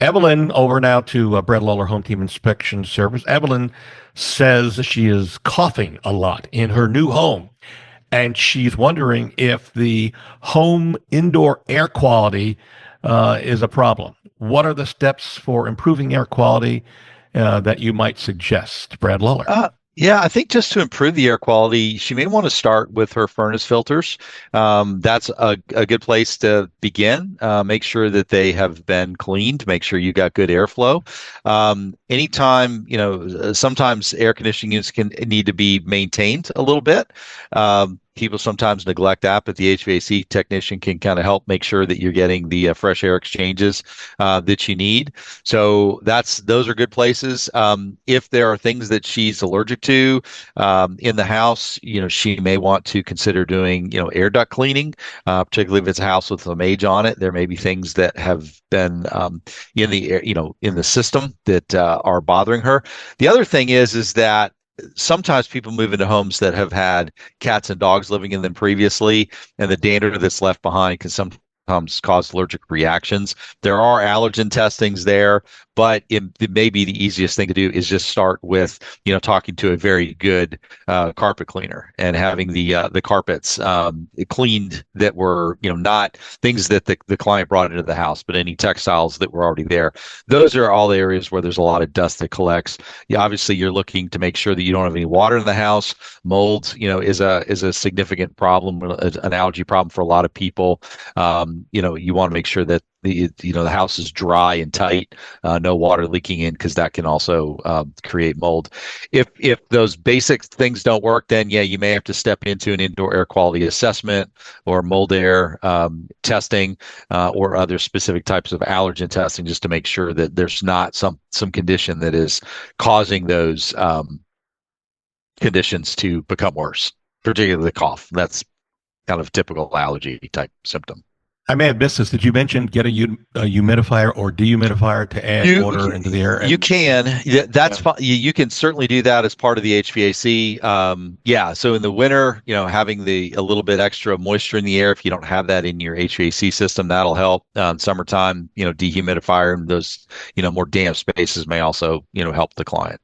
Evelyn, over now to Brett Lawler Home Team Inspection Service. Evelyn says she is coughing a lot in her new home, and she's wondering if the home indoor air quality is a problem. What are the steps for improving air quality that you might suggest, Brad Lawler? Yeah, I think just to improve the air quality, she may want to start with her furnace filters. That's a good place to begin. Make sure that they have been cleaned. Make sure you got good airflow. Anytime, sometimes air conditioning units can need to be maintained a little bit. People sometimes neglect that, but the HVAC technician can kind of help make sure that you're getting the fresh air exchanges that you need. So those are good places. If there are things that she's allergic to in the house, she may want to consider doing, air duct cleaning, particularly if it's a house with some age on it. There may be things that have been in the air, in the system that are bothering her. The other thing is that sometimes people move into homes that have had cats and dogs living in them previously, and the dander that's left behind can sometimes cause allergic reactions. There are allergen testings there, but it may be the easiest thing to do is just start with, talking to a very good carpet cleaner and having the carpets cleaned that were, not things that the client brought into the house, but any textiles that were already there. Those are all the areas where there's a lot of dust that collects. Obviously, you're looking to make sure that you don't have any water in the house. Mold, is a significant problem, an allergy problem for a lot of people. You want to make sure that the house is dry and tight, no water leaking in, because that can also create mold. If those basic things don't work, then yeah, you may have to step into an indoor air quality assessment or mold air testing or other specific types of allergen testing, just to make sure that there's not some condition that is causing those conditions to become worse, particularly the cough. That's kind of a typical allergy type symptom. I may have missed this. Did you mention get a humidifier or dehumidifier to add water into the air? You can. That's fine. You can certainly do that as part of the HVAC. So in the winter, having a little bit extra moisture in the air, if you don't have that in your HVAC system, that'll help. Summertime, dehumidifier and those, more damp spaces may also, help the client.